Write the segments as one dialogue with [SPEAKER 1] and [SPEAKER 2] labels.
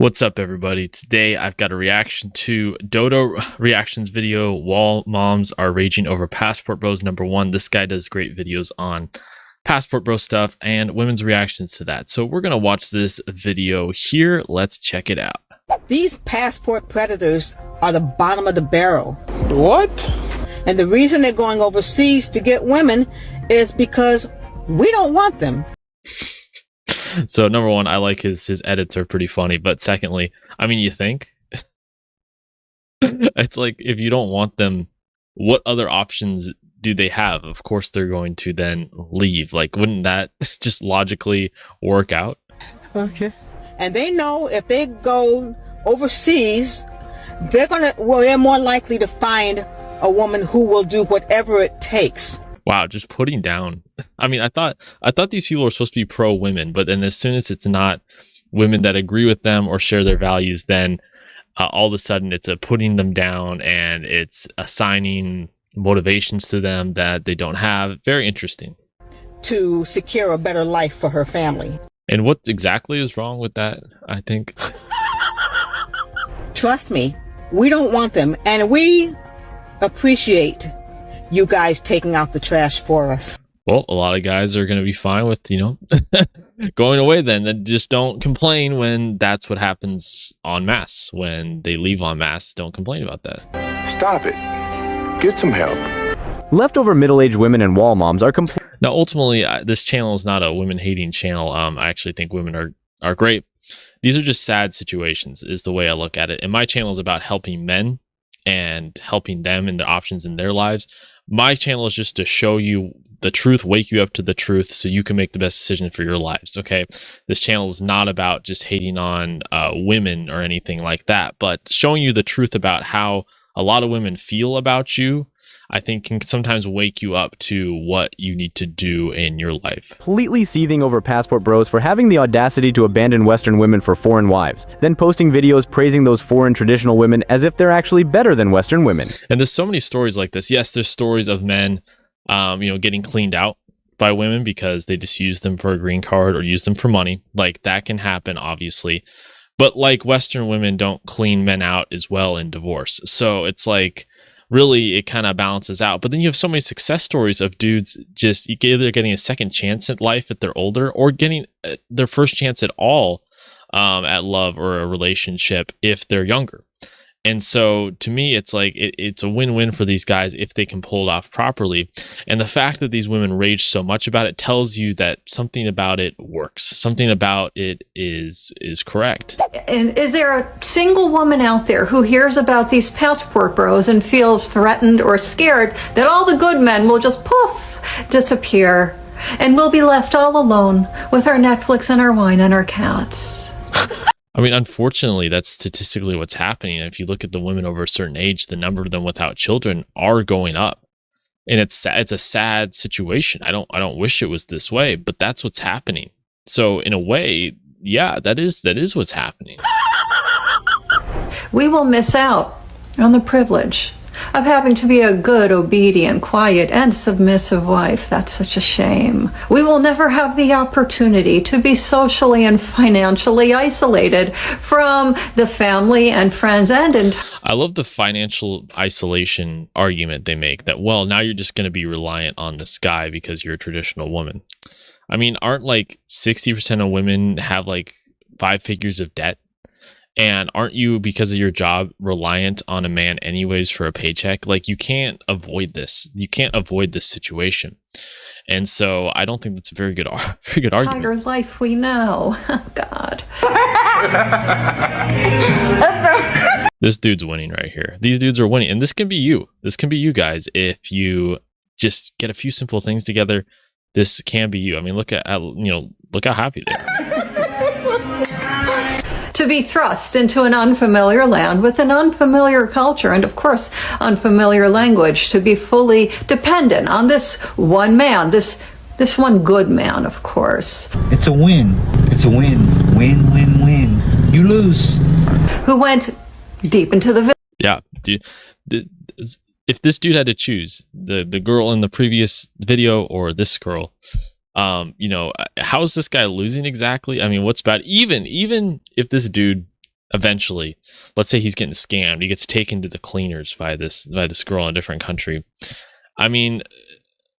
[SPEAKER 1] What's up, everybody? Today I've got a reaction to Dodo reactions video. Wall moms are raging over Passport Bros #1. This guy does great videos on Passport Bro stuff and women's reactions to that. So we're gonna watch this video here. Let's check it out.
[SPEAKER 2] These passport predators are the bottom of the barrel.
[SPEAKER 3] What?
[SPEAKER 2] And the reason they're going overseas to get women is because we don't want them.
[SPEAKER 1] So number one, I like his edits are pretty funny. But secondly, I mean, you think it's like, if you don't want them, what other options do they have? Of course, they're going to then leave. Like, wouldn't that just logically work out?
[SPEAKER 2] Okay. And they know if they go overseas, they're more likely to find a woman who will do whatever it takes.
[SPEAKER 1] Wow, just putting down. I mean, I thought these people were supposed to be pro women, but then as soon as it's not women that agree with them or share their values, then all of a sudden it's a putting them down and it's assigning motivations to them that they don't have. Very interesting.
[SPEAKER 2] To secure a better life for her family.
[SPEAKER 1] And what exactly is wrong with that, I think?
[SPEAKER 2] Trust me, we don't want them, and we appreciate you guys taking out the trash for us.
[SPEAKER 1] Well, a lot of guys are going to be fine with, going away then. Just don't complain when that's what happens en masse. When they leave en masse, don't complain about that.
[SPEAKER 3] Stop it. Get some help.
[SPEAKER 4] Leftover middle-aged women and wall moms are
[SPEAKER 1] Now, ultimately, this channel is not a women-hating channel. I actually think women are great. These are just sad situations is the way I look at it. And my channel is about helping men and helping them and the options in their lives. My channel is just to show you the truth, wake you up to the truth so you can make the best decision for your lives. Okay. This channel is not about just hating on women or anything like that, but showing you the truth about how a lot of women feel about you, I think can sometimes wake you up to what you need to do in your life.
[SPEAKER 4] completely seething over Passport Bros for having the audacity to abandon Western women for foreign wives, then posting videos praising those foreign traditional women as if they're actually better than Western women.
[SPEAKER 1] And there's so many stories like this. Yes, there's stories of men, getting cleaned out by women because they just use them for a green card or use them for money. Like, that can happen, obviously. But like, Western women don't clean men out as well in divorce. So it's like, really, it kind of balances out. But then you have so many success stories of dudes just either getting a second chance at life if they're older or getting their first chance at all at love or a relationship if they're younger. And so to me, it's like it's a win-win for these guys if they can pull it off properly. And the fact that these women rage so much about it tells you that something about it works. Something about it is correct.
[SPEAKER 5] And is there a single woman out there who hears about these passport bros and feels threatened or scared that all the good men will just poof, disappear, and we'll be left all alone with our Netflix and our wine and our cats?
[SPEAKER 1] I mean, unfortunately, that's statistically what's happening. If you look at the women over a certain age, the number of them without children are going up. And it's a sad situation. I don't wish it was this way, but that's what's happening. So in a way, yeah, that is what's happening.
[SPEAKER 5] We will miss out on the privilege of having to be a good, obedient, quiet, and submissive wife. That's such a shame. We will never have the opportunity to be socially and financially isolated from the family and friends and
[SPEAKER 1] I love the financial isolation argument they make that, well, now you're just going to be reliant on this guy because you're a traditional woman. I mean, aren't like 60% of women have like 5 figures of debt? And aren't you, because of your job, reliant on a man anyways for a paycheck? Like, you can't avoid this. You can't avoid this situation. And so I don't think that's a very good argument.
[SPEAKER 5] entire life we know. Oh, God.
[SPEAKER 1] This dude's winning right here. These dudes are winning. And this can be you. This can be you guys. If you just get a few simple things together, this can be you. I mean, look how happy they are.
[SPEAKER 5] To be thrust into an unfamiliar land with an unfamiliar culture and, of course, unfamiliar language, to be fully dependent on this one man, this one good man, of course.
[SPEAKER 6] It's a win. It's a win. Win, win, win. You lose.
[SPEAKER 5] Who went deep into the village.
[SPEAKER 1] Yeah, dude. If this dude had to choose the girl in the previous video or this girl, how is this guy losing exactly? I mean, what's bad? Even if this dude eventually, let's say he's getting scammed, he gets taken to the cleaners by this girl in a different country. I mean,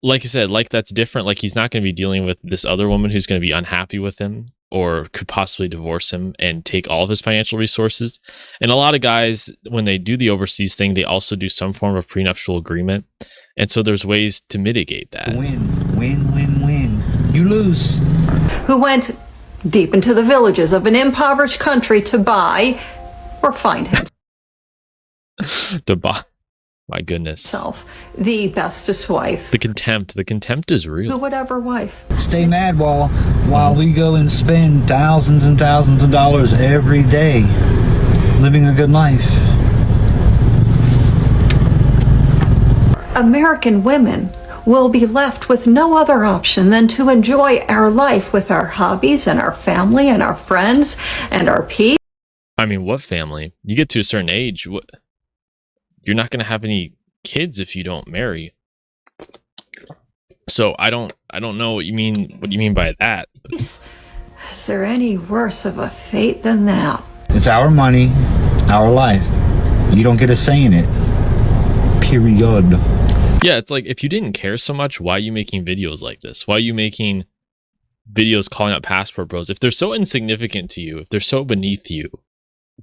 [SPEAKER 1] like I said, like that's different. Like he's not going to be dealing with this other woman who's going to be unhappy with him or could possibly divorce him and take all of his financial resources. And a lot of guys, when they do the overseas thing, they also do some form of prenuptial agreement. And so there's ways to mitigate that.
[SPEAKER 6] Win, win, win, win. You lose.
[SPEAKER 5] Who went deep into the villages of an impoverished country to buy or find
[SPEAKER 1] To buy. My goodness.
[SPEAKER 5] himself the bestest wife.
[SPEAKER 1] The contempt is
[SPEAKER 5] Who
[SPEAKER 1] real.
[SPEAKER 5] would ever wife?
[SPEAKER 6] Stay mad while we go and spend thousands and thousands of dollars every day living a good life.
[SPEAKER 5] American women will be left with no other option than to enjoy our life with our hobbies and our family and our friends and our peace.
[SPEAKER 1] I mean, what family? You get to a certain age, you're not going to have any kids if you don't marry. So I don't know what you mean by that.
[SPEAKER 5] Is there any worse of a fate than that?
[SPEAKER 6] It's our money, our life. You don't get a say in it. Period.
[SPEAKER 1] Yeah, it's like, if you didn't care so much, why are you making videos like this? Why are you making videos calling out passport bros? If they're so insignificant to you, if they're so beneath you,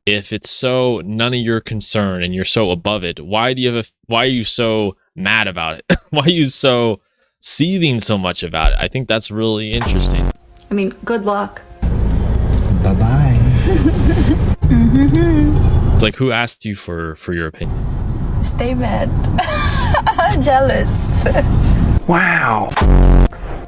[SPEAKER 1] if it's so none of your concern and you're so above it, why are you so mad about it? Why are you so seething so much about it? I think that's really interesting.
[SPEAKER 5] I mean, good luck.
[SPEAKER 6] Bye-bye.
[SPEAKER 1] It's like, who asked you for your opinion?
[SPEAKER 7] Stay mad. Jealous.
[SPEAKER 4] Wow.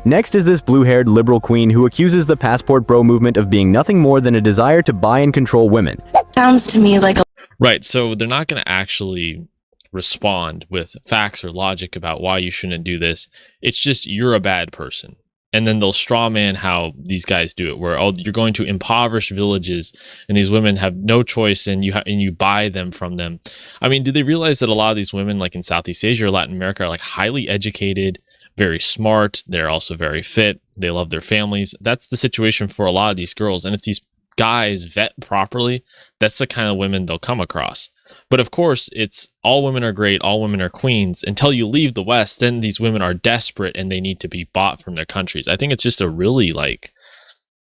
[SPEAKER 4] Next is this blue-haired liberal queen who accuses the passport bro movement of being nothing more than a desire to buy and control women.
[SPEAKER 8] Sounds to me like a
[SPEAKER 1] Right, so they're not going to actually respond with facts or logic about why you shouldn't do this. It's just, you're a bad person. And then they'll straw man how these guys do it, where, oh, you're going to impoverished villages and these women have no choice and you buy them from them. I mean, do they realize that a lot of these women, like in Southeast Asia or Latin America, are like highly educated, very smart. They're also very fit. They love their families. That's the situation for a lot of these girls. And if these guys vet properly, that's the kind of women they'll come across. But of course, it's all women are great, all women are queens. Until you leave the West, then these women are desperate and they need to be bought from their countries. I think it's just a really like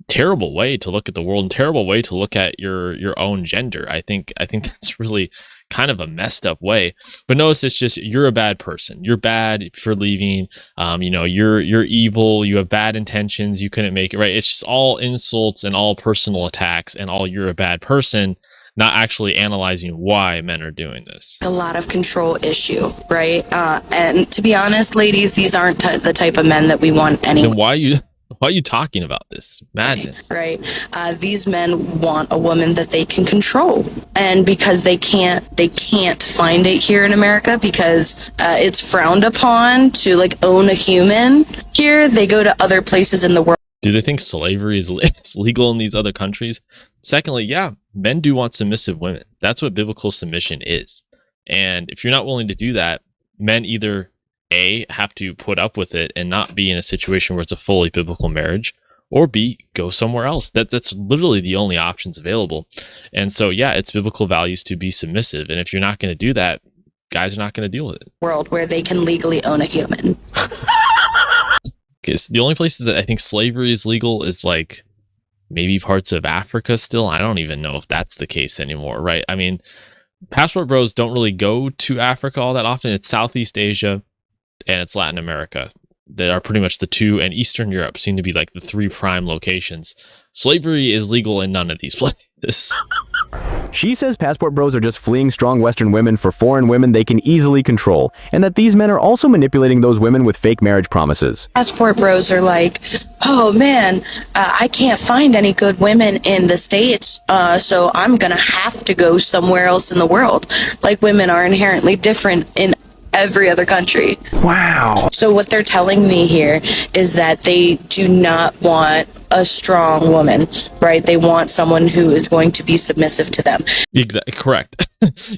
[SPEAKER 1] terrible way to look at the world and terrible way to look at your own gender. I think that's really kind of a messed up way. But notice, it's just, you're a bad person. You're bad for leaving. You're evil. You have bad intentions. You couldn't make it right. It's just all insults and all personal attacks and all, you're a bad person, not actually analyzing why men are doing this.
[SPEAKER 8] a lot of control issue, right? And to be honest, ladies, these aren't the type of men that we want anyway.
[SPEAKER 1] Then why are you talking about this madness?
[SPEAKER 8] Right. These men want a woman that they can control. And because they can't find it here in America because it's frowned upon to like own a human here, they go to other places in the world.
[SPEAKER 1] Do they think slavery is legal in these other countries? Secondly, yeah, men do want submissive women. That's what biblical submission is. And if you're not willing to do that, men either A, have to put up with it and not be in a situation where it's a fully biblical marriage, or B, go somewhere else. That's literally the only options available. And so, yeah, it's biblical values to be submissive. And if you're not going to do that, guys are not going to deal with it.
[SPEAKER 8] World where they can legally own a human.
[SPEAKER 1] Okay, so the only places that I think slavery is legal is like maybe parts of Africa still. I don't even know if that's the case anymore, right? I mean, passport bros don't really go to Africa all that often. It's Southeast Asia and it's Latin America that are pretty much the two, and Eastern Europe seem to be like the three prime locations. Slavery is legal in none of these places.
[SPEAKER 4] She says passport bros are just fleeing strong Western women for foreign women they can easily control, and that these men are also manipulating those women with fake marriage promises.
[SPEAKER 8] Passport bros are like, oh man, I can't find any good women in the States, so I'm gonna have to go somewhere else in the world. Like, women are inherently different in every other country.
[SPEAKER 4] Wow.
[SPEAKER 8] So what they're telling me here is that they do not want a strong woman, right? They want someone who is going to be submissive to them.
[SPEAKER 1] Exactly, correct.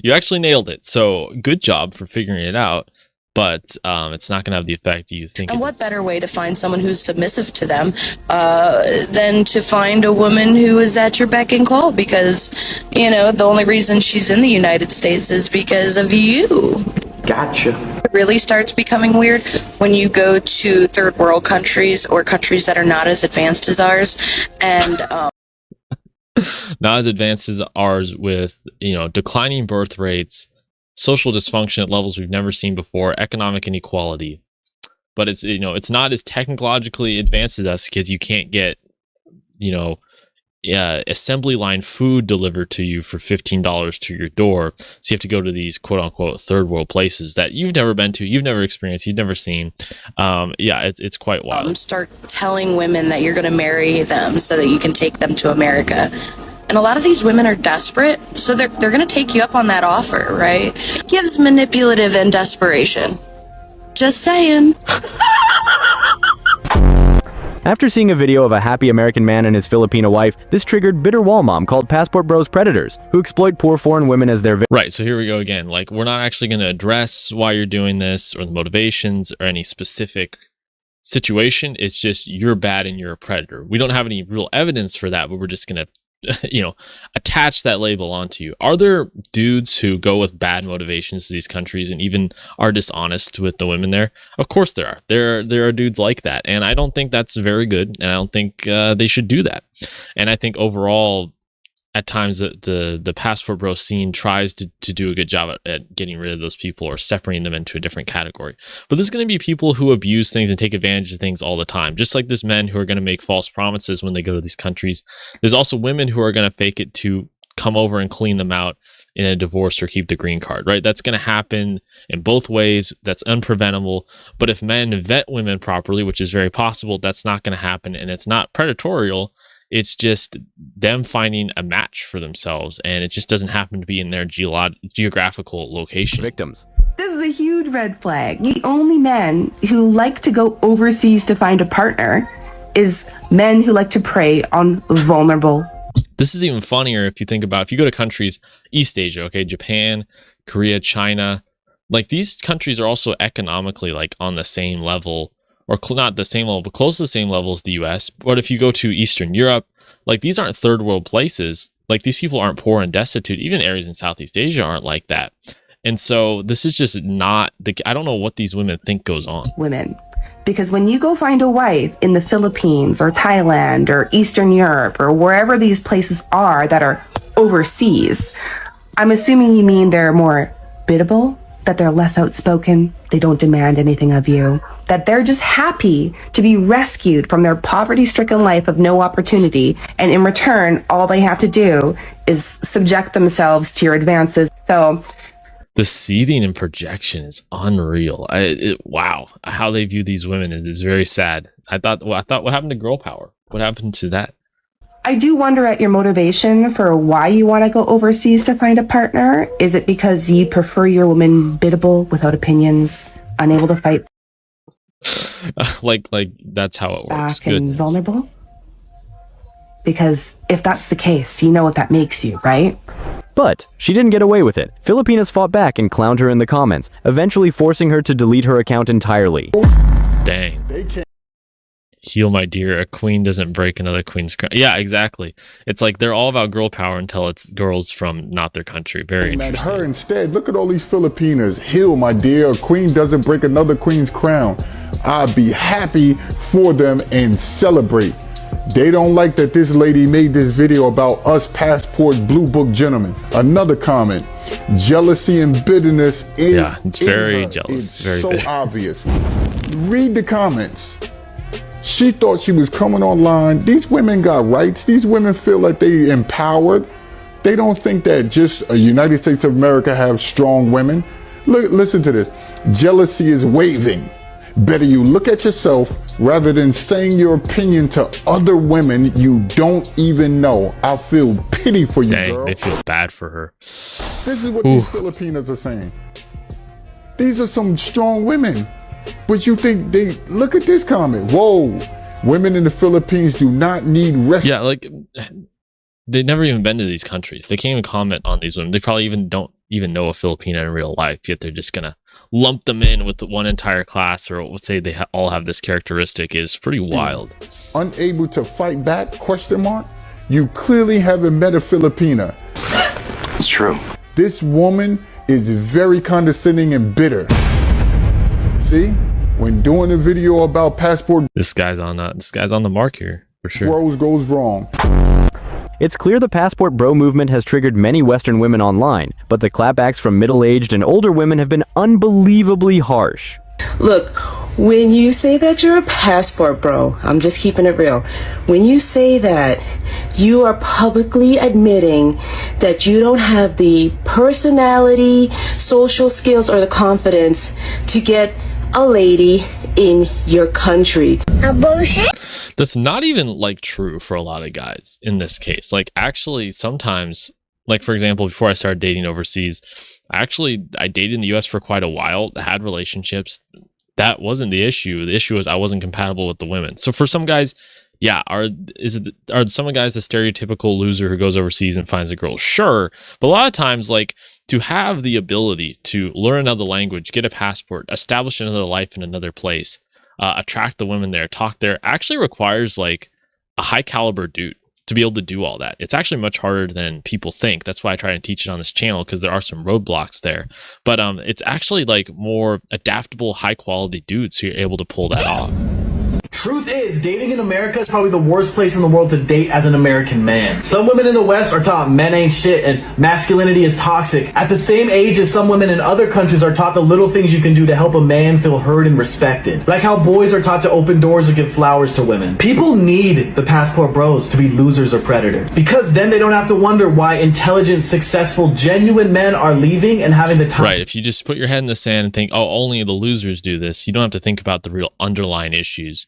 [SPEAKER 1] You actually nailed it. So good job for figuring it out. but it's not going to have the effect you think.
[SPEAKER 8] And what better way to find someone who's submissive to them than to find a woman who is at your beck and call? Because, you know, the only reason she's in the United States is because of you.
[SPEAKER 3] Gotcha.
[SPEAKER 8] It really starts becoming weird when you go to third world countries or countries that are not as advanced as ours, and
[SPEAKER 1] not as advanced as ours, with, you know, declining birth rates, social dysfunction at levels we've never seen before, economic inequality. But it's, you know, it's not as technologically advanced as us, because you can't get, you know, assembly line food delivered to you for $15 to your door. So you have to go to these quote unquote third world places that you've never been to, you've never experienced, you've never seen. It's quite wild.
[SPEAKER 8] Start telling women that you're going to marry them so that you can take them to America. And a lot of these women are desperate, so they're going to take you up on that offer, right? Gives manipulative and desperation. Just saying.
[SPEAKER 4] After seeing a video of a happy American man and his Filipino wife, this triggered bitter wall mom called Passport Bros predators, who exploit poor foreign women as their
[SPEAKER 1] Right, so here we go again. Like, we're not actually going to address why you're doing this or the motivations or any specific situation. It's just you're bad and you're a predator. We don't have any real evidence for that, but we're just going to, you know, attach that label onto you. Are there dudes who go with bad motivations to these countries and even are dishonest with the women there? Of course there are. There are dudes like that, and I don't think that's very good, and I don't think they should do that. And I think overall, at times the Passport Bro scene tries to do a good job at getting rid of those people or separating them into a different category. But there's going to be people who abuse things and take advantage of things all the time. Just like there's men who are going to make false promises when they go to these countries. There's also women who are going to fake it to come over and clean them out in a divorce or keep the green card, right? That's going to happen in both ways. That's unpreventable. But if men vet women properly, which is very possible, that's not going to happen, and it's not predatorial. It's just them finding a match for themselves, and it just doesn't happen to be in their geographical location.
[SPEAKER 4] victims.
[SPEAKER 9] This is a huge red flag. The only men who like to go overseas to find a partner is men who like to prey on vulnerable.
[SPEAKER 1] This is even funnier if you think about, if you go to countries, East Asia, okay, Japan, Korea, China, like these countries are also economically like on the same level, or not the same level, but close to the same level as the US. But if you go to Eastern Europe, like these aren't third world places. Like these people aren't poor and destitute. Even areas in Southeast Asia aren't like that. And so this is just not I don't know what these women think goes on.
[SPEAKER 9] Women. Because when you go find a wife in the Philippines or Thailand or Eastern Europe or wherever these places are that are overseas, I'm assuming you mean they're more biddable, that they're less outspoken, they don't demand anything of you, that they're just happy to be rescued from their poverty-stricken life of no opportunity, and in return, all they have to do is subject themselves to your advances. So
[SPEAKER 1] the seething and projection is unreal. Wow, how they view these women is very sad. I thought, what happened to girl power? What happened to that?
[SPEAKER 9] I do wonder at your motivation for why you want to go overseas to find a partner. Is it because you prefer your woman biddable, without opinions, unable to fight
[SPEAKER 1] like that's how it works.
[SPEAKER 9] back and vulnerable? Because if that's the case, you know what that makes you, right?
[SPEAKER 4] But she didn't get away with it. Filipinas fought back and clowned her in the comments, eventually forcing her to delete her account entirely.
[SPEAKER 1] Dang. Heal, my dear. A queen doesn't break another queen's crown. Yeah, exactly. It's like they're all about girl power until it's girls from not their country. Very interesting.
[SPEAKER 10] Her instead. Look at all these Filipinas. Heal, my dear. A queen doesn't break another queen's crown. I'd be happy for them and celebrate. They don't like that this lady made this video about us passport blue book gentlemen. Another comment. Jealousy and bitterness is
[SPEAKER 1] it's very jealous.
[SPEAKER 10] It's
[SPEAKER 1] very
[SPEAKER 10] so
[SPEAKER 1] bitter.
[SPEAKER 10] obvious. Read the comments. She thought she was coming online. These women got rights. These women feel like they empowered. They don't think that just a United States of America have strong women. Look, listen to this. Jealousy is waving. Better you look at yourself rather than saying your opinion to other women you don't even know. I feel pity for you,
[SPEAKER 1] Dang,
[SPEAKER 10] girl.
[SPEAKER 1] they feel bad for her.
[SPEAKER 10] This is what these Filipinas are saying. These are some strong women. But you think they look at this comment. Whoa, women in the Philippines do not need rest.
[SPEAKER 1] Yeah, like they've never even been to these countries. They can't even comment on these women. They probably don't even know a Filipina in real life, yet they're just gonna lump them in with one entire class, or let's say they all have this characteristic, is pretty wild.
[SPEAKER 10] Unable to fight back, question mark? You clearly haven't met a Filipina.
[SPEAKER 11] It's true.
[SPEAKER 10] This woman is very condescending and bitter. See? When doing a video about passport,
[SPEAKER 1] this guy's on the mark here for sure.
[SPEAKER 10] Bros goes wrong.
[SPEAKER 4] It's clear the passport bro movement has triggered many Western women online, but the clapbacks from middle-aged and older women have been unbelievably harsh.
[SPEAKER 12] Look, when you say that you're a passport bro, I'm just keeping it real. When you say that, you are publicly admitting that you don't have the personality, social skills, or the confidence to get a lady in your country. A bullshit?
[SPEAKER 1] That's not even like true for a lot of guys in this case. Like actually sometimes, like for example, before I started dating overseas, I dated in the US for quite a while, had relationships. That wasn't the issue. The issue was I wasn't compatible with the women. So for some guys, yeah, are some guys the stereotypical loser who goes overseas and finds a girl? Sure. But a lot of times, like, to have the ability to learn another language, get a passport, establish another life in another place, attract the women there, talk there, actually requires like a high caliber dude to be able to do all that. It's actually much harder than people think. That's why I try to teach it on this channel, because there are some roadblocks there. But it's actually like more adaptable, high quality dudes who are able to pull that off.
[SPEAKER 13] Truth is, dating in America is probably the worst place in the world to date as an American man. Some women in the West are taught men ain't shit and masculinity is toxic, at the same age as some women in other countries are taught the little things you can do to help a man feel heard and respected. Like how boys are taught to open doors or give flowers to women. People need the passport bros to be losers or predators, because then they don't have to wonder why intelligent, successful, genuine men are leaving and having the time.
[SPEAKER 1] Right, if you just put your head in the sand and think, oh, only the losers do this, you don't have to think about the real underlying issues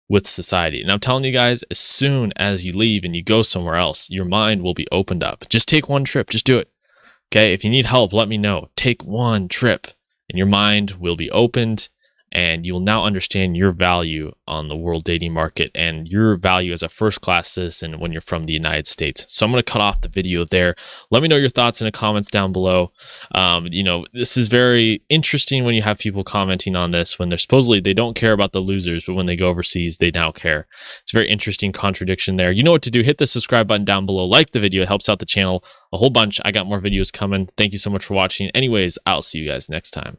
[SPEAKER 1] with society. And I'm telling you guys, as soon as you leave and you go somewhere else, your mind will be opened up. Just take one trip. Just do it. Okay. If you need help, let me know. Take one trip and your mind will be opened, and you'll now understand your value on the world dating market and your value as a first-class citizen when you're from the United States. So I'm going to cut off the video there. Let me know your thoughts in the comments down below. This is very interesting when you have people commenting on this when they're supposedly they don't care about the losers, but when they go overseas, they now care. It's a very interesting contradiction there. You know what to do. Hit the subscribe button down below. Like the video. It helps out the channel a whole bunch. I got more videos coming. Thank you so much for watching. Anyways, I'll see you guys next time.